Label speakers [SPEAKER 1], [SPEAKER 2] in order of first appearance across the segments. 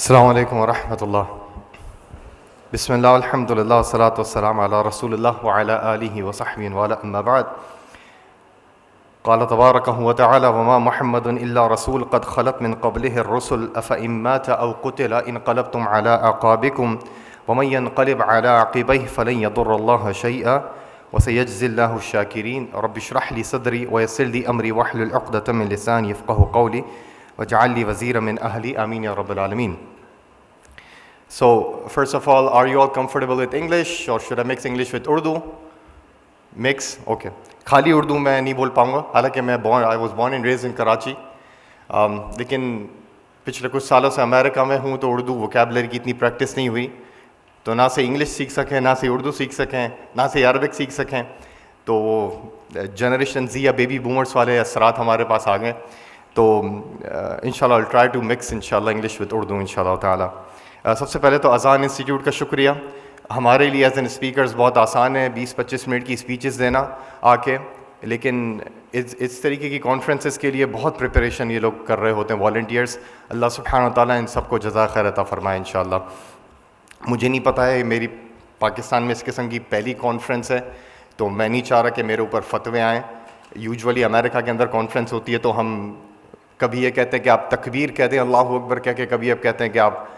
[SPEAKER 1] السلام علیکم ورحمۃ اللہ. بسم اللہ الحمد للہ والصلاۃ والسلام علی رسول اللہ وعلی آلہ وصحبہ وعلی اما بعد. قال تبارک وتعالی وما محمد الا رسول قد خلت من قبلہ الرسل افإن مات او قتل انقلبتم علی اعقابکم ومن ينقلب علی عقبیہ فلن یضر اللہ شیئا وسیجزی اللہ الشاکرین. رب اشرح لی صدری ویسر لی امری واحلل عقدۃ من لسانی یفقہوا قولی وَاجْعَلْ لِي وَزِيرًا مِّنْ أَهْلِي آمين يا رب العالمين. So first of all, are you all comfortable with English or should I mix English with Urdu? Mix? Okay. خالی اردو میں نہیں بول پاؤں گا، حالانکہ میں I was born and raised in Karachi. لیکن پچھلے کچھ سالوں سے امریکہ میں ہوں تو اردو ووکیبلری کی اتنی پریکٹس نہیں ہوئی، تو نہ سے انگلش سیکھ سکیں، نہ سے اردو سیکھ سکیں، نہ سے عربک سیکھ سکیں. تو جنریشن زی یا بیبی بومرس والے اثرات ہمارے پاس آ گئے. تو انشاءاللہ I'll try to mix انشاءاللہ انگلش with اردو انشاءاللہ تعالیٰ. سب سے پہلے تو اذان انسٹیٹیوٹ کا شکریہ. ہمارے لیے ایز این اسپیکرز بہت آسان ہے 20-25 منٹ کی اسپیچز دینا آ کے، لیکن اس طریقے کی کانفرنسز کے لیے بہت پریپریشن یہ لوگ کر رہے ہوتے ہیں والنٹیئرس. اللہ سبحانہ وتعالیٰ ان سب کو جزائے خیر عطا فرمائے انشاءاللہ. مجھے نہیں پتہ ہے، میری پاکستان میں اس قسم کی پہلی کانفرنس ہے، تو میں نہیں چاہ رہا کہ میرے اوپر فتوے آئیں. یوجولی امریکہ کے اندر کانفرنس ہوتی ہے تو ہم کبھی یہ کہتے ہیں کہ آپ تکبیر کہہ دیں اللہ اکبر کہہ کے، کبھی آپ کہتے ہیں کہ آپ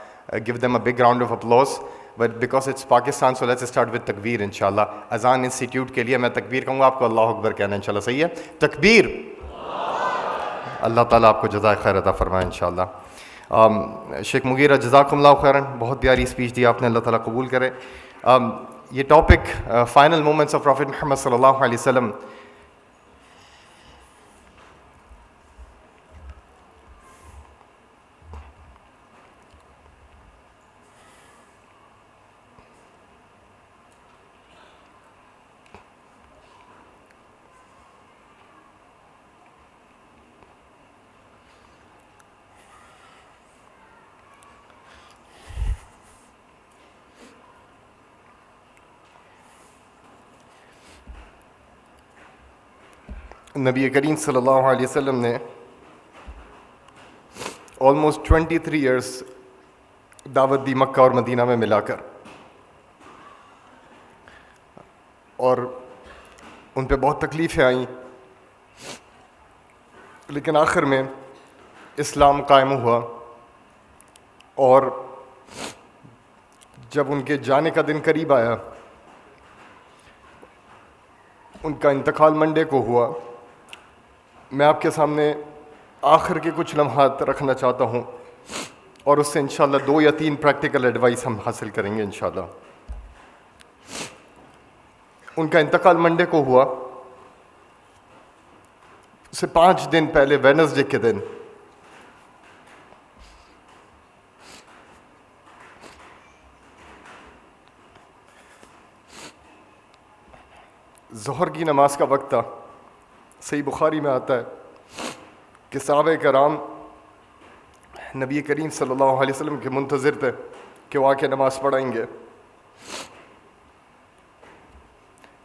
[SPEAKER 1] give them a big round of applause, but because it's Pakistan so let's start with تکبیر انشاءاللہ. اذان انسٹیٹیوٹ کے لیے میں تکبیر کہوں گا، آپ کو اللہ اکبر کہنا انشاءاللہ. صحیح ہے؟ تکبیر. اللہ تعالیٰ آپ کو جزائے خیر عطا فرمائے انشاءاللہ. شیخ مغیرہ جزاکم اللہ خیراً، بہت پیاری اسپیچ دی آپ نے، اللہ تعالیٰ قبول کرے. یہ topic final moments of prophet Muhammad صلی اللہ علیہ وسلم. نبی کریم صلی اللہ علیہ وسلم نے آلموسٹ 23 ایئرس دعوت دی مکہ اور مدینہ میں ملا کر، اور ان پہ بہت تکلیفیں آئیں، لیکن آخر میں اسلام قائم ہوا. اور جب ان کے جانے کا دن قریب آیا، ان کا انتقال منڈے کو ہوا. میں آپ کے سامنے آخر کے کچھ لمحات رکھنا چاہتا ہوں، اور اس سے انشاءاللہ 2 یا 3 پریکٹیکل ایڈوائس ہم حاصل کریں گے انشاءاللہ. ان کا انتقال منڈے کو ہوا، اس سے 5 دن پہلے ویڈنسڈے کے دن ظہر کی نماز کا وقت تھا. صحیح بخاری میں آتا ہے کہ صحابہ کرام نبی کریم صلی اللہ علیہ وسلم کے منتظر تھے کہ وہ آ کے نماز پڑھائیں گے.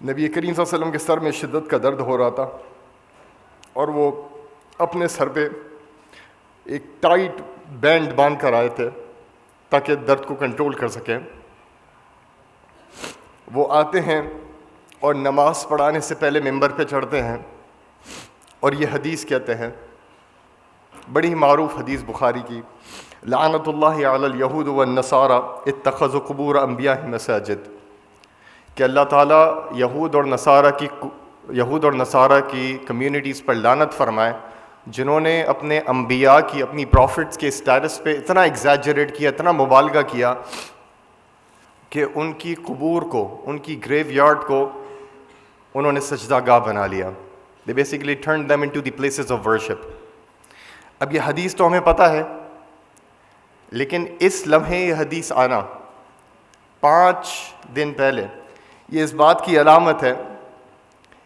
[SPEAKER 1] نبی کریم صلی اللہ علیہ وسلم کے سر میں شدت کا درد ہو رہا تھا، اور وہ اپنے سر پہ ایک ٹائٹ بینڈ باندھ کر آئے تھے تاکہ درد کو کنٹرول کر سکیں. وہ آتے ہیں اور نماز پڑھانے سے پہلے ممبر پہ چڑھتے ہیں، اور یہ حدیث کہتے ہیں، بڑی ہی معروف حدیث بخاری کی، لعنت اللہ علی الیہود والنصارى اتخذوا قبور انبیاء مساجد، کہ اللہ تعالیٰ یہود اور نصارہ کی کمیونٹیز پر لعنت فرمائے جنہوں نے اپنے انبیاء کی، اپنی پروفٹس کے اسٹیٹس پہ اتنا ایگزیجریٹ کیا، اتنا مبالغہ کیا کہ ان کی قبور کو، ان کی گریو یارڈ کو انہوں نے سجدہ گاہ بنا لیا. They basically turned them into the places of worship. اب یہ حدیث تو ہمیں پتہ ہے، لیکن اس لمحے یہ حدیث آنا 5 دن پہلے، یہ اس بات کی علامت ہے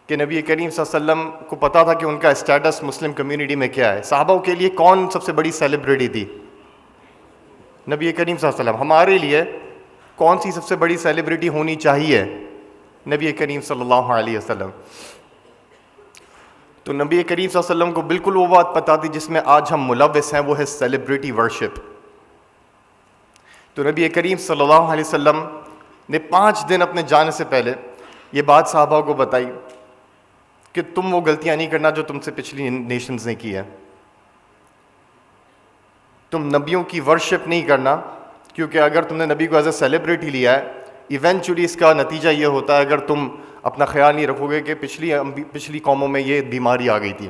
[SPEAKER 1] کہ نبی کریم صلی اللہ علیہ وسلم کو پتہ تھا کہ ان کا اسٹیٹس مسلم کمیونٹی میں کیا ہے. صحابہ کے لیے کون سب سے بڑی سیلیبریٹی تھی؟ نبی کریم صلی اللہ علیہ وسلم. ہمارے لیے کون سی سب سے بڑی سیلیبریٹی ہونی چاہیے؟ نبی کریم صلی اللہ علیہ وسلم. تو نبی کریم صلی اللہ علیہ وسلم کو بالکل وہ بات پتہ تھی جس میں آج ہم ملوث ہیں، وہ ہے سیلیبریٹی ورشپ. تو نبی کریم صلی اللہ علیہ وسلم نے 5 دن اپنے جانے سے پہلے یہ بات صحابہ کو بتائی کہ تم وہ غلطیاں نہیں کرنا جو تم سے پچھلی نیشنز نے کی ہے. تم نبیوں کی ورشپ نہیں کرنا، کیونکہ اگر تم نے نبی کو ایز اے سیلیبریٹی لیا ہے، ایونچولی اس کا نتیجہ یہ ہوتا ہے اگر تم اپنا خیال نہیں رکھو گے کہ پچھلی قوموں میں یہ بیماری آ گئی تھی.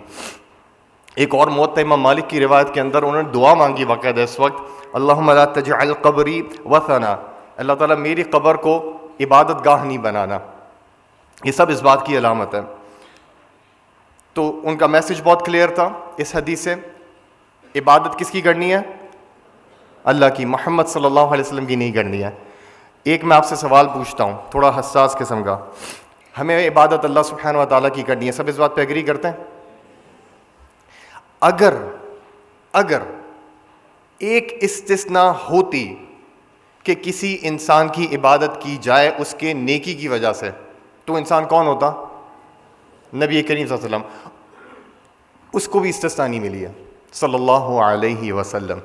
[SPEAKER 1] ایک اور موت امام مالک کی روایت کے اندر انہوں نے دعا مانگی باقاعدہ اس وقت، اللہم لا تجعل قبری وثنا، اللہ تعالیٰ میری قبر کو عبادت گاہ نہیں بنانا. یہ سب اس بات کی علامت ہے. تو ان کا میسج بہت کلیئر تھا اس حدیث سے. عبادت کس کی کرنی ہے؟ اللہ کی، محمد صلی اللہ علیہ وسلم کی نہیں کرنی ہے. ایک میں آپ سے سوال پوچھتا ہوں تھوڑا حساس قسم کا، ہمیں عبادت اللہ سبحانہ و تعالیٰ کی کرنی ہے، سب اس بات پہ ایگری کرتے ہیں؟ اگر ایک استثناء ہوتی کہ کسی انسان کی عبادت کی جائے اس کے نیکی کی وجہ سے، تو انسان کون ہوتا؟ نبی کریم صلی اللہ علیہ وسلم. اس کو بھی استثناء نہیں ملی ہے صلی اللہ علیہ وسلم.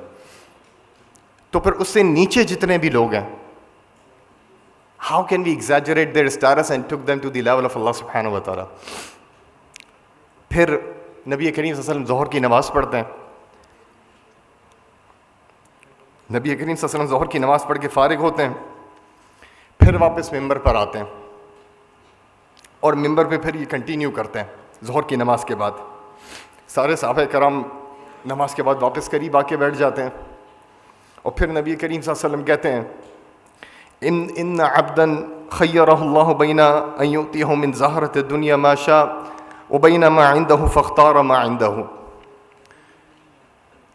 [SPEAKER 1] تو پھر اس سے نیچے جتنے بھی لوگ ہیں، how can we exaggerate their status and took them to the level of Allah subhanahu wa ta'ala. پھر نبی کریم صلی اللہ علیہ وسلم ظہر کی نماز پڑھتے ہیں. نبی کریم صلی اللہ علیہ وسلم ظہر کی نماز پڑھ کے فارغ ہوتے ہیں، پھر واپس ممبر پر آتے ہیں اور ممبر پہ پھر یہ کنٹینیو کرتے ہیں ظہر کی نماز کے بعد. سارے صحابہ کرام نماز کے بعد واپس قریب آ کے بیٹھ جاتے ہیں اور پھر نبی کریم صلی اللہ علیہ وسلم کہتے ہیں ان عبدا خیرہ اللہ بین ان یؤتیہ من زہرۃ الدنیا ما شاء وبین ما عنده فاختار ما عنده،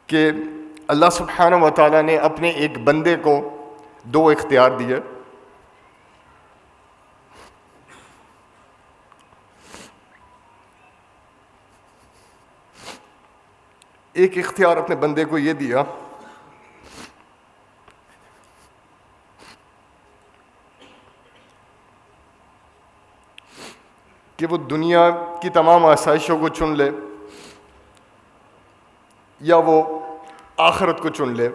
[SPEAKER 1] کہ اللہ سبحانہ و تعالیٰ نے اپنے ایک بندے کو 2 اختیار دیے. ایک اختیار اپنے بندے کو یہ دیا کہ وہ دنیا کی تمام آسائشوں کو چن لے یا وہ آخرت کو چن لے.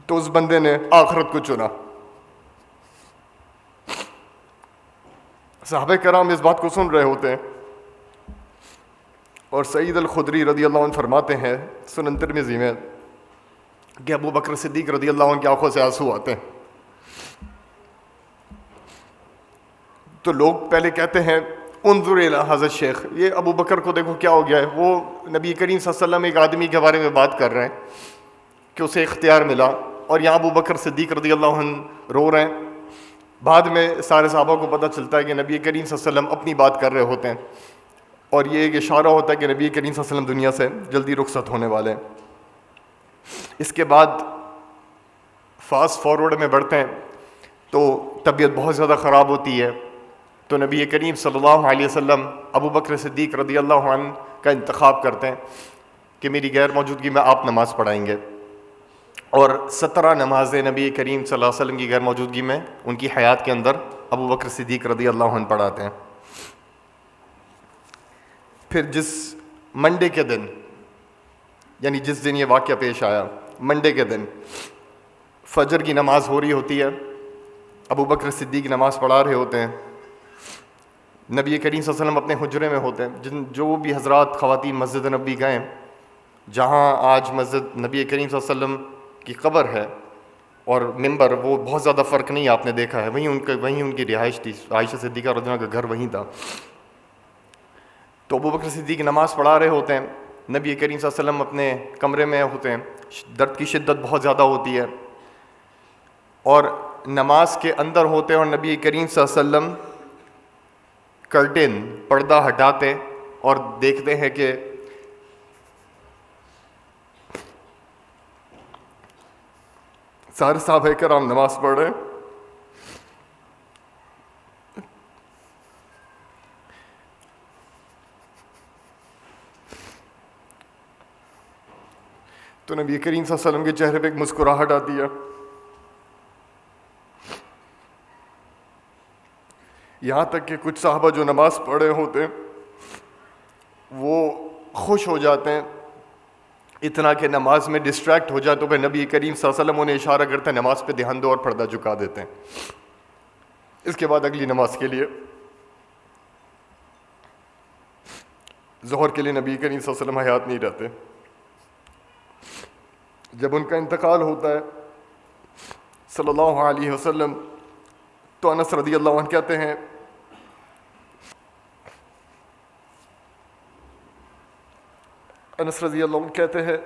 [SPEAKER 1] تو اس بندے نے آخرت کو چنا. صحابہ کرام اس بات کو سن رہے ہوتے ہیں اور سعید الخدری رضی اللہ عنہ فرماتے ہیں سنن ترمذی میں کہ ابو بکر صدیق رضی اللہ عنہ کی آنکھوں سے آنسو آتے ہیں. تو لوگ پہلے کہتے ہیں انظر الی حضرت شیخ، یہ ابو بکر کو دیکھو کیا ہو گیا ہے. وہ نبی کریم صلی اللہ علیہ وسلم ایک آدمی کے بارے میں بات کر رہے ہیں کہ اسے اختیار ملا، اور یہاں ابو بکر صدیق رضی اللہ عنہ رو رہے ہیں. بعد میں سارے صحابہ کو پتہ چلتا ہے کہ نبی کریم صلی اللہ علیہ وسلم اپنی بات کر رہے ہوتے ہیں اور یہ ایک اشارہ ہوتا ہے کہ نبی کریم صلی اللہ علیہ وسلم دنیا سے جلدی رخصت ہونے والے ہیں. اس کے بعد فاسٹ فارورڈ میں بڑھتے ہیں تو طبیعت بہت زیادہ خراب ہوتی ہے. تو نبی کریم صلی اللہ علیہ وسلم ابو بکر صدیق رضی اللہ عنہ کا انتخاب کرتے ہیں کہ میری غیر موجودگی میں آپ نماز پڑھائیں گے، اور 17 نمازیں نبی کریم صلی اللہ علیہ وسلم کی غیر موجودگی میں ان کی حیات کے اندر ابو بکر صدیق رضی اللہ عنہ پڑھاتے ہیں. پھر جس منڈے کے دن، یعنی جس دن یہ واقعہ پیش آیا، منڈے کے دن فجر کی نماز ہو رہی ہوتی ہے، ابو بکر صدیق نماز پڑھا رہے ہوتے ہیں، نبی کریم صلی اللہ علیہ وسلم اپنے حجرے میں ہوتے ہیں. جو بھی حضرات خواتین مسجد نبی گئے جہاں آج مسجد نبی کریم صلی اللہ علیہ وسلم کی قبر ہے اور ممبر، وہ بہت زیادہ فرق نہیں آپ نے دیکھا ہے، وہیں ان کی رہائش تھی. عائشہ صدیقہ رضی اللہ عنہا کا گھر وہیں تھا. تو ابو بکر صدیق نماز پڑھا رہے ہوتے ہیں، نبی کریم صلی اللہ علیہ وسلم اپنے کمرے میں ہوتے ہیں، درد کی شدت بہت زیادہ ہوتی ہے اور نماز کے اندر ہوتے ہیں، اور نبی کریم صلی اللہ علیہ وسلم کرٹن پردہ ہٹاتے اور دیکھتے ہیں کہ سارے صحابہ کرام نماز پڑھ رہے ہیں. تو نبی کریم صلی اللہ علیہ وسلم کے چہرے پہ ایک مسکراہٹ آتی ہے. یہاں تک کہ کچھ صحابہ جو نماز پڑھ رہے ہوتے ہیں وہ خوش ہو جاتے ہیں اتنا کہ نماز میں ڈسٹریکٹ ہو جائے تو پھر نبی کریم صلی اللہ علیہ وسلم انہیں اشارہ کرتے ہیں نماز پہ دھیان دو اور پردہ جھکا دیتے ہیں. اس کے بعد اگلی نماز کے لیے ظہر کے لیے نبی کریم صلی اللہ علیہ وسلم حیات نہیں رہتے. جب ان کا انتقال ہوتا ہے صلی اللہ علیہ وسلم تو انس رضی اللہ عنہ کہتے ہیں انس رضی اللہ عنہ کہتے ہیں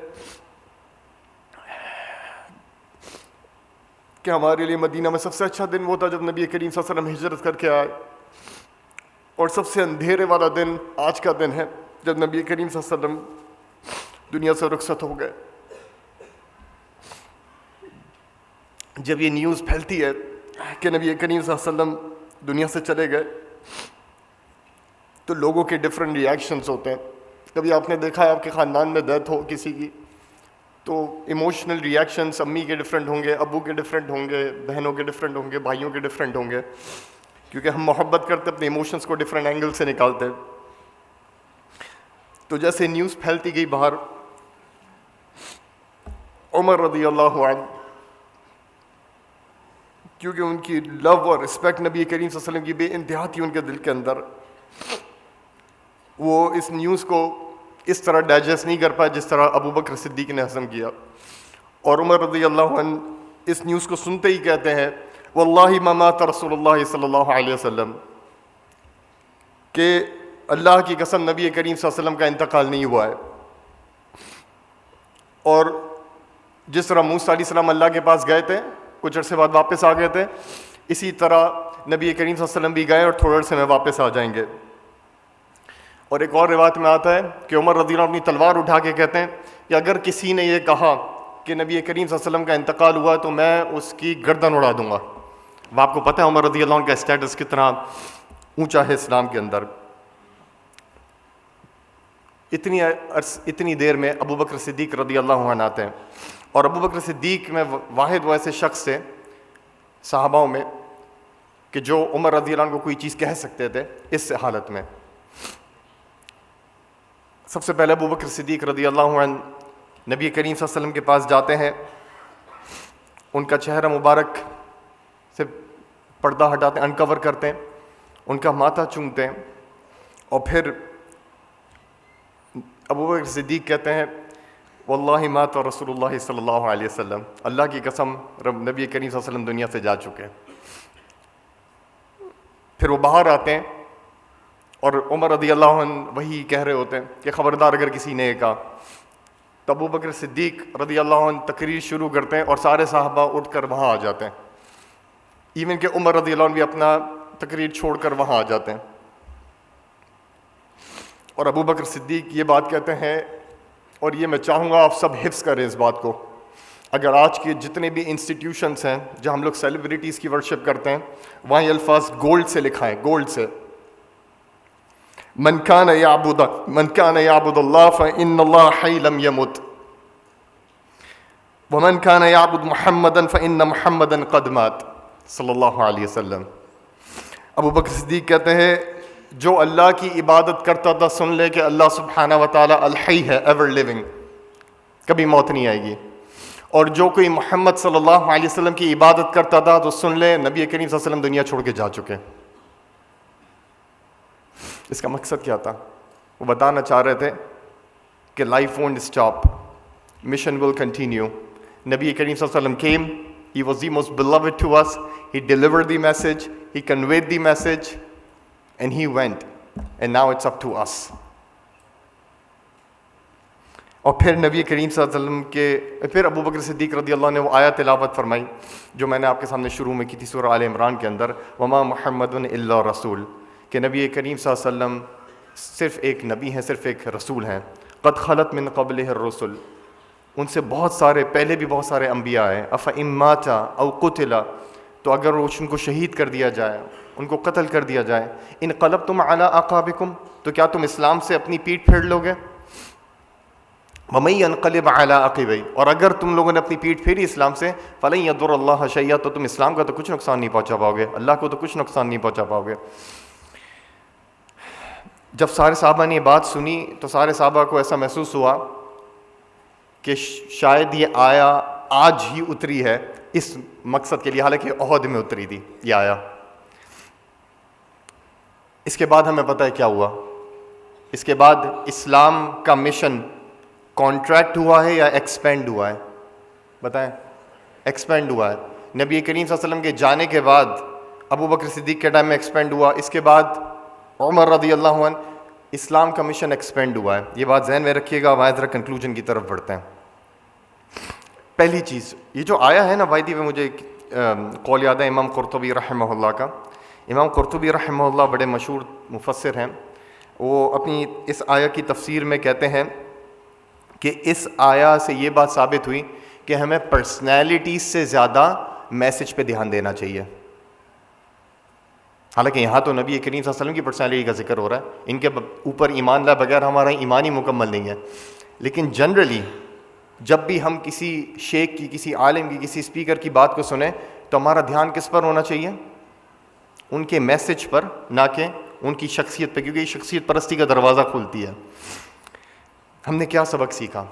[SPEAKER 1] کہ ہمارے لیے مدینہ میں سب سے اچھا دن وہ تھا جب نبی کریم صلی اللہ علیہ وسلم ہجرت کر کے آئے، اور سب سے اندھیرے والا دن آج کا دن ہے جب نبی کریم صلی اللہ علیہ وسلم دنیا سے رخصت ہو گئے. جب یہ نیوز پھیلتی ہے کہ نبی کریم صلی اللہ علیہ وسلم دنیا سے چلے گئے تو لوگوں کے ڈفرینٹ ریئیکشنز ہوتے ہیں. کبھی آپ نے دیکھا ہے آپ کے خاندان میں ڈیتھ ہو کسی کی تو ایموشنل ریئیکشنز امی کے ڈفرینٹ ہوں گے، ابو کے ڈفرینٹ ہوں گے، بہنوں کے ڈفرینٹ ہوں گے، بھائیوں کے ڈفرینٹ ہوں گے، کیونکہ ہم محبت کرتے اپنے ایموشنز کو ڈفرینٹ اینگل سے نکالتے. تو جیسے نیوز پھیلتی گئی باہر، عمر رضی اللہ عنہ کیونکہ ان کی لو اور رسپیکٹ نبی کریم صلی اللہ علیہ وسلم کی بے انتہا تھی ان کے دل کے اندر، وہ اس نیوز کو اس طرح ڈائجسٹ نہیں کر پائے جس طرح ابو بکر صدیق نے ہضم کیا. اور عمر رضی اللہ عنہ اس نیوز کو سنتے ہی کہتے ہیں واللہ ما مات رسول اللہ صلی اللہ علیہ وسلم، کہ اللہ کی قسم نبی کریم صلی اللہ علیہ وسلم کا انتقال نہیں ہوا ہے. اور جس طرح موسیٰ علیہ السلام اللہ کے پاس گئے تھے کچھ عرصے بعد واپس آ گئے تھے، اسی طرح نبی کریم صلی اللہ علیہ وسلم بھی گئے اور تھوڑے عرصے میں واپس آ جائیں گے. اور ایک اور روایت میں آتا ہے کہ عمر رضی اللہ عنہ اپنی تلوار اٹھا کے کہتے ہیں کہ اگر کسی نے یہ کہا کہ نبی کریم صلی اللہ علیہ وسلم کا انتقال ہوا تو میں اس کی گردن اڑا دوں گا. وہ آپ کو پتہ ہے عمر رضی اللہ عنہ کا اسٹیٹس کتنا اونچا ہے اسلام کے اندر. اتنی دیر میں ابو بکر صدیق رضی اللہ عنہ آتے ہیں، اور ابو بکر صدیق میں واحد وہ ایسے شخص تھے صحاباؤں میں کہ جو عمر رضی اللہ عنہ کو کوئی چیز کہہ سکتے تھے اس حالت میں. سب سے پہلے ابو بکر صدیق رضی اللہ عنہ نبی کریم صلی اللہ علیہ وسلم کے پاس جاتے ہیں، ان کا چہرہ مبارک سے پردہ ہٹاتے ہیں، انکور کرتے ہیں، ان کا ماتھا چومتے ہیں، اور پھر ابو بکر صدیق کہتے ہیں واللہ مات رسول اللہ صلی اللہ علیہ وسلم، اللہ کی قسم نبی کریم صلی اللہ علیہ وسلم دنیا سے جا چکے. پھر وہ باہر آتے ہیں اور عمر رضی اللہ عنہ وہی کہہ رہے ہوتے ہیں کہ خبردار اگر کسی نے کہا، تو ابو بکر صدیق رضی اللہ عنہ تقریر شروع کرتے ہیں اور سارے صحابہ اٹھ کر وہاں آ جاتے ہیں، ایون کہ عمر رضی اللہ عنہ بھی اپنا تقریر چھوڑ کر وہاں آ جاتے ہیں. اور ابو بکر صدیق یہ بات کہتے ہیں، اور یہ میں چاہوں گا آپ سب حفظ کریں اس بات کو، اگر آج کے جتنے بھی انسٹیٹیوشنس ہیں جہاں ہم لوگ سیلیبریٹیز کی ورشپ کرتے ہیں وہاں یہ الفاظ گولڈ سے لکھا ہے، گولڈ سے، من کان یعبد اللہ فإن اللہ حی لم یمت ومن کان یعبد محمدا فإن محمدا قد مات صلی اللہ علیہ وسلم. ابو بکر صدیق کہتے ہیں جو اللہ کی عبادت کرتا تھا سن لے کہ اللہ سبحانہ و تعالیٰ الحی ہے، ایور لیونگ، کبھی موت نہیں آئے گی. اور جو کوئی محمد صلی اللہ علیہ وسلم کی عبادت کرتا تھا تو سن لے نبی کریم صلی اللہ علیہ وسلم دنیا چھوڑ کے جا چکے. اس کا مقصد کیا تھا؟ وہ بتانا چاہ رہے تھے کہ life won't stop, mission will continue. نبی کریم صلی اللہ علیہ وسلم came, he was the most beloved to us, he delivered the message, he conveyed the message, and he went, and now it's up to us. اور پھر نبی کریم صلی اللہ علیہ وسلم کے پھر ابو بکر صدیق رضی اللہ عنہ نے وہ آیت تلاوت فرمائی جو میں نے آپ کے سامنے شروع میں کی تھی سورہ آل عمران کے اندر، وما محمد الا رسول، کہ نبی کریم صلی اللہ علیہ وسلم صرف ایک نبی ہیں، صرف ایک رسول ہیں. قد خلت من قبلہ الرسل، ان سے بہت سارے پہلے بھی بہت سارے انبیاء ہیں. افإن مات او قتل، تو اگر ان کو شہید کر دیا جائے، ان کو قتل کر دیا جائے، انقلبتم علی اعقابکم، تو کیا تم اسلام سے اپنی پیٹھ پھیر لو گے؟ ومن ينقلب علی عقبیہ، اور اگر تم لوگوں نے اپنی پیٹھ پھیری اسلام سے، فلن یضر اللہ شیئا، تو تم اسلام کا تو کچھ نقصان نہیں پہنچا پاؤ گے، اللہ کو تو کچھ نقصان نہیں پہنچا پاؤ گے. جب سارے صحابہ نے یہ بات سنی تو سارے صحابہ کو ایسا محسوس ہوا کہ شاید یہ آیا آج ہی اتری ہے اس مقصد کے لیے، حالانکہ احد میں اتری تھی یہ آیا. اس کے بعد ہمیں پتہ ہے کیا ہوا. اس کے بعد اسلام کا مشن کانٹریکٹ ہوا ہے یا ایکسپینڈ ہوا ہے؟ بتائیں. ایکسپینڈ ہوا ہے. نبی کریم صلی اللہ علیہ وسلم کے جانے کے بعد ابو بکر صدیق کے ٹائم میں ایکسپینڈ ہوا. اس کے بعد عمر رضی اللہ عنہ. اسلام کا مشن ایکسپینڈ ہوا ہے. یہ بات ذہن میں رکھیے گا. وہاں ذرا کنکلوژن کی طرف بڑھتے ہیں. پہلی چیز یہ جو آیا ہے نا وائدی میں، مجھے قول یاد ہے امام قرطبی رحمہ اللہ کا. امام قرطبی رحمہ اللہ بڑے مشہور مفسر ہیں. وہ اپنی اس آیا کی تفسیر میں کہتے ہیں کہ اس آیا سے یہ بات ثابت ہوئی کہ ہمیں پرسنالٹی سے زیادہ میسج پہ دھیان دینا چاہیے. حالانکہ یہاں تو نبی کریم صلی اللہ علیہ وسلم کی پرسنالٹی کا ذکر ہو رہا ہے. ان کے اوپر ایمان لائے بغیر ہمارا ایمان ہی مکمل نہیں ہے. لیکن جنرلی جب بھی ہم کسی شیخ کی، کسی عالم کی، کسی اسپیکر کی بات کو سنیں تو ہمارا دھیان کس پر ہونا چاہیے؟ ان کے میسج پر، نہ کہ ان کی شخصیت پہ، کیونکہ یہ شخصیت پرستی کا دروازہ کھولتی ہے. ہم نے کیا سبق سیکھا؟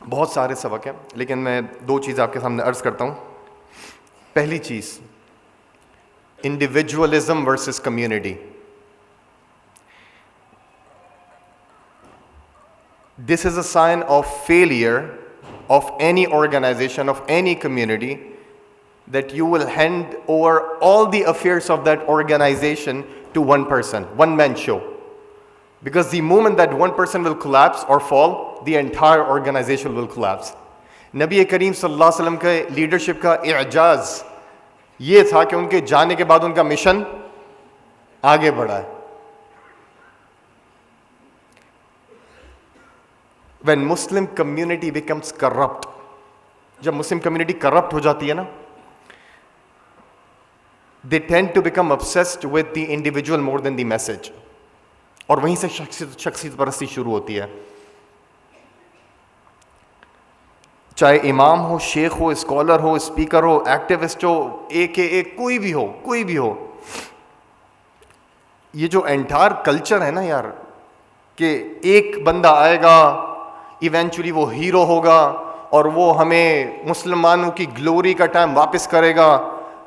[SPEAKER 1] بہت سارے سبق ہیں، لیکن میں 2 چیزیں آپ کے سامنے عرض کرتا ہوں. پہلی چیز، individualism versus community. This is a sign of failure of any organization, of any community, that you will hand over all the affairs of that organization to one person, one man show. Because the moment that one person will collapse or fall, the entire organization will collapse. نبی کریم صلی اللہ علیہ وسلم کے leadership کا اعجاز یہ تھا کہ ان کے جانے کے بعد ان کا مشن آگے بڑھا ہے. When Muslim community becomes corrupt, جب مسلم کمیونٹی کرپٹ ہو جاتی ہے نا، they tend to become obsessed with the individual more than the message. اور وہیں سے شخصیت پرستی شروع ہوتی ہے. چاہے امام ہو، شیخ ہو، اسکالر ہو، اسپیکر ہو، ایکٹیوسٹ ہو، ایک کوئی بھی ہو. یہ جو انٹائر کلچر ہے نا یار، کہ ایک بندہ آئے گا ایونچولی وہ ہیرو ہوگا اور وہ ہمیں مسلمانوں کی گلوری کا ٹائم واپس کرے گا.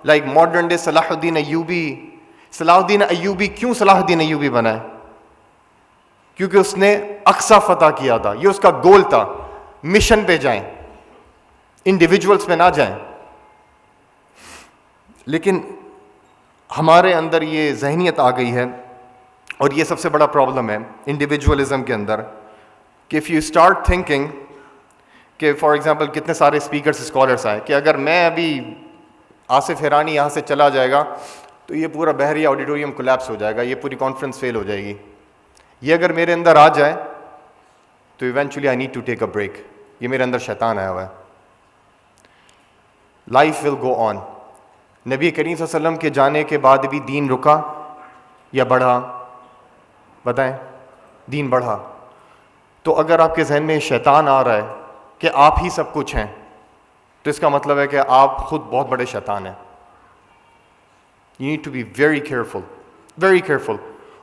[SPEAKER 1] لائک ماڈرن ڈے صلاح الدین ایوبی. صلاح الدین ایوبی کیوں صلاح الدین ایوبی بنا ہے؟ کیونکہ اس نے اقصی فتح کیا تھا. یہ اس کا گول تھا. مشن پہ جائیں، انڈیویجولز پہ نہ جائیں. لیکن ہمارے اندر یہ ذہنیت آ گئی ہے، اور یہ سب سے بڑا پرابلم ہے انڈیویجولزم کے اندر، کہ if you start thinking کہ فار ایگزامپل کتنے سارے اسپیکرس اسکالرس آئے کہ اگر میں ابھی آصف ہیرانی یہاں سے چلا جائے گا تو یہ پورا بحری آڈیٹوریم کولیپس ہو جائے گا، یہ پوری کانفرنس فیل ہو جائے گی. یہ اگر میرے اندر آ جائے تو eventually I need to take a break. یہ میرے اندر شیطان آیا ہوا ہے. Life will go on. نبی کریم صلی اللہ علیہ وسلم کے جانے کے بعد بھی دین رکا یا بڑھا؟ بتائیں. دین بڑھا. تو اگر آپ کے ذہن میں شیطان آ رہا ہے کہ آپ ہی سب کچھ ہیں تو اس کا مطلب ہے کہ آپ خود بہت بڑے شیطان ہیں. You need to be very careful, very careful.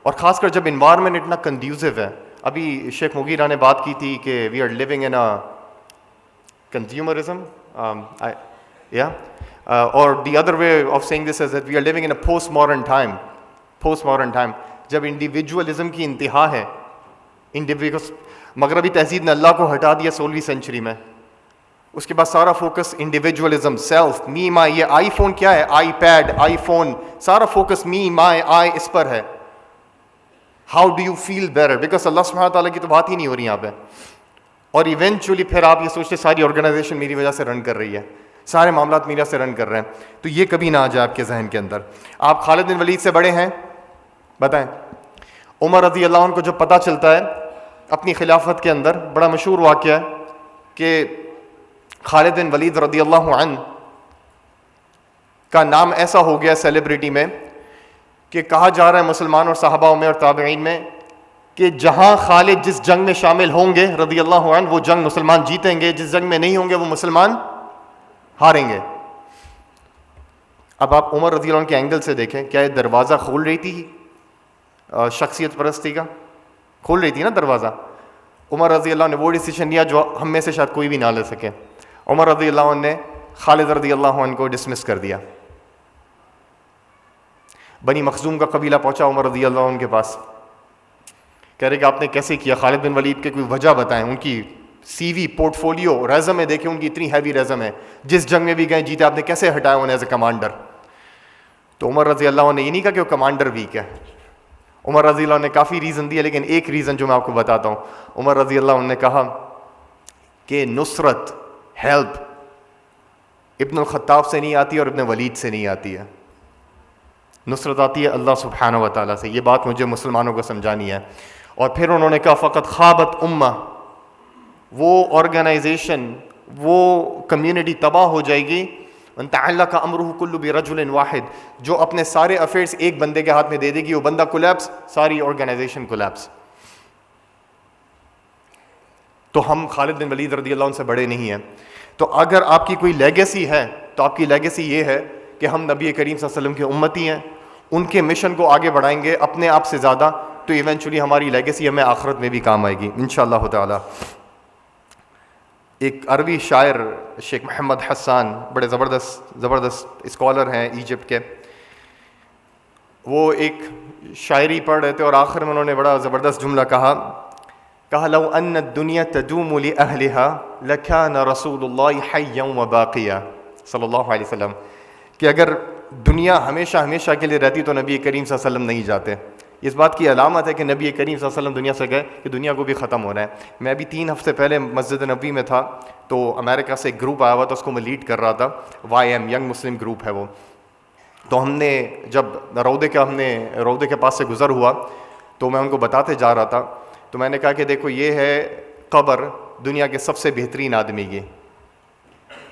[SPEAKER 1] اور خاص کر جب انوائرمنٹ اتنا کنڈیوسو ہے. ابھی شیخ مغیرہ نے بات کی تھی کہ we are living in a consumerism, اور the other way of seeing this is that we are living in a post modern time. Post modern time جب انڈیویجولزم کی انتہا ہے. مغربی تہذیب نے اللہ کو ہٹا دیا 16ویں سینچری میں. اس کے بعد سارا focus individualism, self, me my. یہ آئی فون کیا ہے؟ IPad, iPhone. سارا فوکس می مائی آئی اس پر ہے. How do you feel better? Because اللہ سبحانہ تعالیٰ کی تو بات ہی نہیں ہو رہی یہاں پہ. اور ایونچولی پھر آپ یہ سوچتے ساری آرگنائزیشن میری وجہ سے رن کر رہی ہے، سارے معاملات میرے سے رن کر رہے ہیں. تو یہ کبھی نہ آ جائے آپ کے ذہن کے اندر. آپ خالد بن ولید سے بڑے ہیں؟ بتائیں. عمر رضی اللہ عنہ کو جب پتہ چلتا ہے اپنی خلافت کے اندر، بڑا مشہور واقعہ ہے کہ خالد بن ولید رضی اللہ عنہ کا نام ایسا ہو گیا سیلیبریٹی میں کہ کہا جا رہا ہے مسلمان اور صحابہ میں اور تابعین میں کہ جہاں خالد جس جنگ میں شامل ہوں گے رضی اللہ عنہ وہ جنگ مسلمان جیتیں گے، جس جنگ میں نہیں ہوں گے وہ مسلمان ہاریں گے. اب آپ عمر رضی اللہ عنہ کے اینگل سے دیکھیں، کیا یہ دروازہ کھول رہی تھی شخصیت پرستی کا؟ کھول رہی تھی نا دروازہ. عمر رضی اللہ عنہ نے وہ ڈیسیشن لیا جو ہم میں سے شاید کوئی بھی نہ لے سکے. عمر رضی اللہ عنہ نے خالد رضی اللہ عنہ کو ڈسمس کر دیا. بنی مخزوم کا قبیلہ پہنچا عمر رضی اللہ عنہ کے پاس, کہہ رہے کہ آپ نے کیسے کیا؟ خالد بن ولید کے کوئی وجہ بتائیں. ان کی سی وی, پورٹ فولیو, ریزمے دیکھیں, ان کی اتنی ہیوی ریزم ہے, جس جنگ میں بھی گئے جیتے, آپ نے کیسے ہٹایا انہیں ایز اے کمانڈر؟ تو عمر رضی اللہ عنہ نے یہ نہیں کہا کہ وہ کمانڈر ویک ہے. عمر رضی اللہ عنہ نے کافی ریزن دیا, لیکن ایک ریزن جو میں آپ کو بتاتا ہوں. عمر رضی اللہ عنہ نے کہا کہ نصرت, ہیلپ ابن الخطاب سے نہیں آتی اور ابن ولید سے نہیں آتی ہے, نصرت آتی ہے اللہ سبحانہ و تعالیٰ سے. یہ بات مجھے مسلمانوں کو سمجھانی ہے. اور پھر انہوں نے کہا فقط خابت امہ, وہ آرگنائزیشن, وہ کمیونٹی تباہ ہو جائے گی. من تعلق امرہ کل برجل واحد, جو اپنے سارے افیئرس ایک بندے کے ہاتھ میں دے دے گی, وہ بندہ کولیپس, ساری آرگنائزیشن کولیپس. تو ہم خالد بن ولید رضی اللہ عنہ سے بڑے نہیں ہیں. تو اگر آپ کی کوئی لیگیسی ہے تو آپ کی لیگیسی یہ ہے کہ ہم نبی کریم صلی اللہ علیہ وسلم کے امتی ہیں, ان کے مشن کو آگے بڑھائیں گے اپنے آپ سے زیادہ, تو ایونچولی ہماری لیگیسی ہمیں آخرت میں بھی کام آئے گی انشاءاللہ تعالی. ایک عربی شاعر شیخ محمد حسان, بڑے زبردست اسکالر ہیں ایجپٹ کے, وہ ایک شاعری پڑھ رہے تھے اور آخر میں انہوں نے بڑا زبردست جملہ کہا لو ان الدنیا تدوم لأہلها لکان رسول اللہ حیا وباقیا صلی اللہ علیہ وسلم, کہ اگر دنیا ہمیشہ کے لیے رہتی تو نبی کریم صلی اللہ علیہ وسلم نہیں جاتے. اس بات کی علامت ہے کہ نبی کریم صلی اللہ علیہ وسلم دنیا سے گئے کہ دنیا کو بھی ختم ہونا ہے. میں ابھی 3 ہفتے پہلے مسجد نبوی میں تھا, تو امریکہ سے ایک گروپ آیا ہوا تھا, اس کو میں لیڈ کر رہا تھا, YM ینگ مسلم گروپ ہے وہ. تو ہم نے جب رودے کے پاس سے گزر ہوا تو میں ان کو بتاتے جا رہا تھا, تو میں نے کہا کہ دیکھو یہ ہے قبر دنیا کے سب سے بہترین آدمی کی,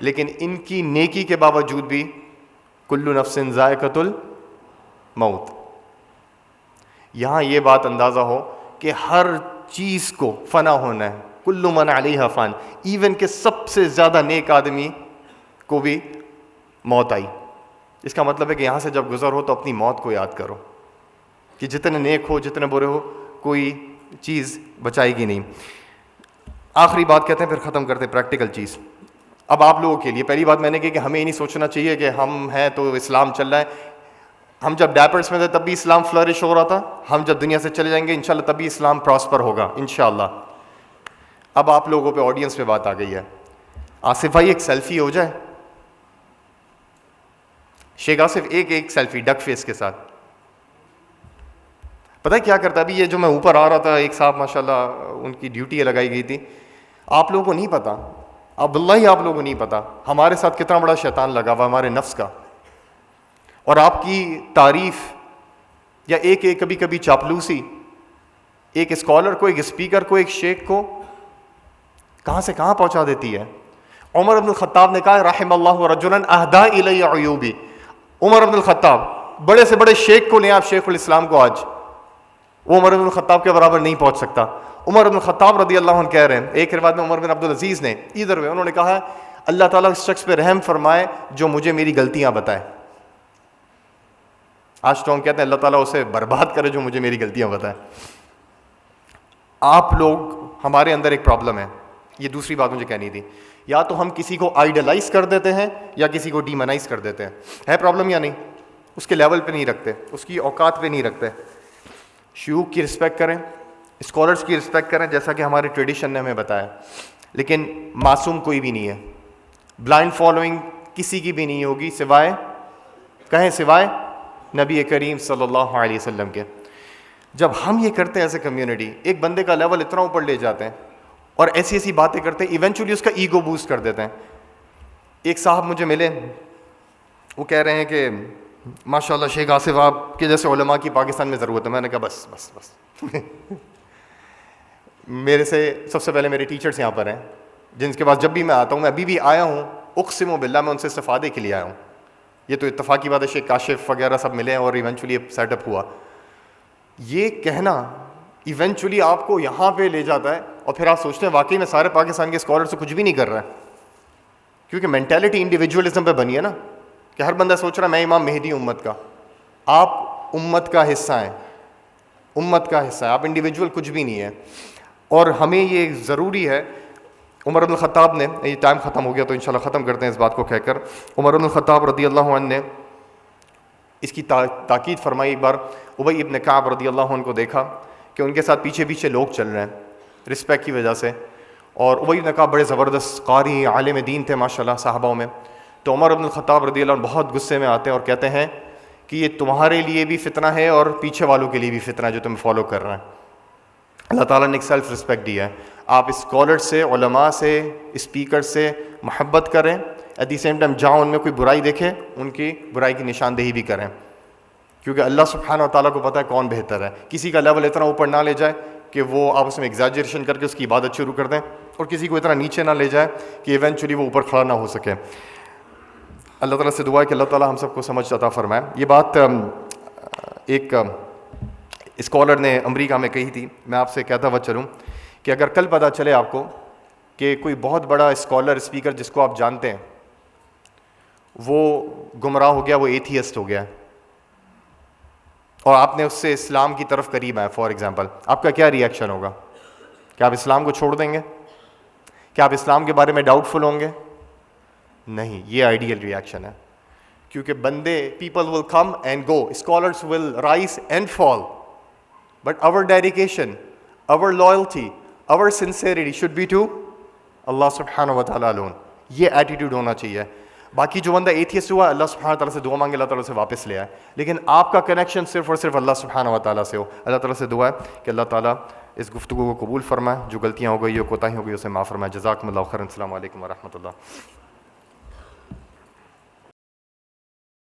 [SPEAKER 1] لیکن ان کی نیکی کے باوجود بھی کل نفس ذائقۃ الموت. یہاں یہ بات اندازہ ہو کہ ہر چیز کو فنا ہونا ہے, کل من علیہا فان, ایون کہ سب سے زیادہ نیک آدمی کو بھی موت آئی. اس کا مطلب ہے کہ یہاں سے جب گزر ہو تو اپنی موت کو یاد کرو کہ جتنے نیک ہو جتنے برے ہو کوئی چیز بچائے گی نہیں. آخری بات کہتے ہیں پھر ختم کرتے ہیں, پریکٹیکل چیز. اب آپ لوگوں کے لیے پہلی بات میں نے کہی کہ ہمیں یہ نہیں سوچنا چاہیے کہ ہم ہیں تو اسلام چل رہا ہے. ہم جب ڈیپرس میں تھے تب بھی اسلام فلرش ہو رہا تھا, ہم جب دنیا سے چلے جائیں گے انشاءاللہ تب بھی اسلام پراسپر ہوگا انشاءاللہ. اب آپ لوگوں پہ آڈینس پہ بات آ گئی ہے. آصف بھائی ایک سیلفی ہو جائے, شیخ آصف ایک سیلفی ڈک فیس کے ساتھ. پتہ ہے کیا کرتا ہے؟ ابھی یہ جو میں اوپر آ رہا تھا, ایک صاحب ماشاءاللہ ان کی ڈیوٹی لگائی گئی تھی. آپ لوگوں کو نہیں پتا, عبداللہ ہی آپ لوگوں کو نہیں پتا ہمارے ساتھ کتنا بڑا شیطان لگا ہوا ہمارے نفس کا. اور آپ کی تعریف یا ایک کبھی چاپلوسی ایک اسکالر کو, ایک اسپیکر کو, ایک شیخ کو کہاں سے کہاں پہنچا دیتی ہے. عمر بن الخطاب نے کہا رحم اللہ رجلا اہدی الی عیوبی. عمر بن الخطاب, بڑے سے بڑے شیخ کو لیں آپ, شیخ الاسلام کو, آج وہ عمر بن الخطاب کے برابر نہیں پہنچ سکتا. عمر بن الخطاب رضی اللہ عنہ کہہ رہے ہیں, ایک روایت میں عمر بن عبدالعزیز نے ادھر ہوئے, انہوں نے کہا اللہ تعالیٰ اس شخص پہ رحم فرمائے جو مجھے میری غلطیاں بتائے. آج تو ہم کہتے ہیں اللہ تعالیٰ اسے برباد کرے جو مجھے میری غلطیاں بتائے. آپ لوگ, ہمارے اندر ایک پرابلم ہے, یہ دوسری بات مجھے کہنی تھی. یا تو ہم کسی کو آئیڈلائز کر دیتے ہیں یا کسی کو ڈیمنائز کر دیتے ہیں. ہے پرابلم یا نہیں؟ اس کے لیول پہ نہیں رکھتے, اس کی اوقات پہ نہیں رکھتے. شیوخ کی رسپیکٹ کریں, اسکالرس کی رسپیکٹ کریں جیسا کہ ہمارے ٹریڈیشن نے ہمیں بتایا, لیکن معصوم کوئی بھی نہیں ہے. بلائنڈ فالوئنگ کسی کی بھی نہیں ہوگی سوائے نبی کریم صلی اللہ علیہ وسلم کے. جب ہم یہ کرتے ہیں ایز اے کمیونٹی, ایک بندے کا لیول اتنا اوپر لے جاتے ہیں اور ایسی باتیں کرتے ہیں, ایونچولی اس کا ایگو بوسٹ کر دیتے ہیں. ایک صاحب مجھے ملے, وہ کہہ رہے ہیں کہ ماشاءاللہ شیخ آصف آپ کے جیسے علماء کی پاکستان میں ضرورت ہے. میں نے کہا بس میرے سے سب سے پہلے میرے ٹیچرس یہاں پر ہیں جن کے پاس جب بھی میں آتا ہوں, میں ابھی بھی آیا ہوں, اقسم باللہ میں ان سے استفادے کے لیے آیا ہوں. یہ تو اتفاقی بات ہے, شیخ کاشف وغیرہ سب ملے ہیں اور ایونچولی سیٹ اپ ہوا. یہ کہنا ایونچولی آپ کو یہاں پہ لے جاتا ہے اور پھر آپ سوچتے ہیں واقعی میں سارے پاکستان کے اسکالر سے کچھ بھی نہیں کر رہا ہے, کیونکہ مینٹیلٹی انڈیویجولزم پہ بنی ہے نا, کہ ہر بندہ سوچ رہا ہے میں امام مہدی امت کا. آپ امت کا حصہ ہیں, آپ انڈیویجول کچھ بھی نہیں ہے. اور ہمیں یہ ضروری ہے. عمر بن الخطاب نے, یہ ٹائم ختم ہو گیا تو انشاءاللہ ختم کرتے ہیں اس بات کو کہہ کر, عمر بن الخطاب رضی اللہ عنہ نے اس کی تاکید فرمائی. ایک بار ابی ابن کعب رضی اللہ عنہ کو دیکھا کہ ان کے ساتھ پیچھے پیچھے لوگ چل رہے ہیں رسپیکٹ کی وجہ سے, اور ابی ابن کعب بڑے زبردست قاری عالم دین تھے ماشاءاللہ صحابہ میں. تو عمر بن الخطاب رضی اللہ عنہ بہت غصے میں آتے ہیں اور کہتے ہیں کہ یہ تمہارے لیے بھی فتنہ ہے اور پیچھے والوں کے لیے بھی فتنہ ہے جو تم فالو کر رہے ہیں. اللہ تعالیٰ نے ایک سیلف رسپیکٹ دیا ہے. آپ اسکالر سے, علماء سے, اسپیکر سے محبت کریں, ایٹ دی سیم ٹائم جہاں ان میں کوئی برائی دیکھیں ان کی برائی کی نشاندہی بھی کریں, کیونکہ اللہ سبحانہ و تعالیٰ کو پتہ ہے کون بہتر ہے. کسی کا لیول اتنا اوپر نہ لے جائے کہ وہ آپس میں ایگزیجریشن کر کے اس کی عبادت شروع کر دیں, اور کسی کو اتنا نیچے نہ لے جائے کہ ایونچولی وہ اوپر کھڑا نہ ہو سکے. اللہ تعالیٰ سے دعا ہے کہ اللہ تعالیٰ ہم سب کو سمجھ عطا فرمائے. یہ بات ایک اسکالر نے امریکہ میں کہی تھی, میں آپ سے کہتا ہوا چلوں کہ اگر کل پتہ چلے آپ کو کہ کوئی بہت بڑا اسکالر اسپیکر جس کو آپ جانتے ہیں وہ گمراہ ہو گیا, وہ ایتھیسٹ ہو گیا, اور آپ نے اس سے اسلام کی طرف قریب آئے فار ایگزامپل, آپ کا کیا ری ایکشن ہوگا؟ کیا آپ اسلام کو چھوڑ دیں گے؟ کیا آپ اسلام کے بارے میں ڈاؤٹ فل ہوں گے؟ نہیں, یہ آئیڈیل ری ایکشن ہے. کیونکہ بندے, people will come and go, scholars will rise and fall, but our dedication, our loyalty, our sincerity should be to اللہ سبحانہ و تعالیٰ alone. یہ ایٹیٹیوڈ ہونا چاہیے. باقی جو بندہ ایتھیسٹ ہوا, اللہ سبحانہ تعالیٰ سے دعا مانگے, اللہ تعالیٰ سے واپس لے آئے, لیکن آپ کا کنیکشن صرف اور صرف اللہ سبحانہ و تعالیٰ سے ہو. اللہ تعالیٰ سے دعا ہے کہ اللہ تعالیٰ اس گفتگو کو قبول فرمائے, جو غلطیاں ہو گئی, جو کوتاہی ہو گئی, اسے معاف فرمائے. جزاکم اللہ خیرا. السلام علیکم ورحمۃ اللہ.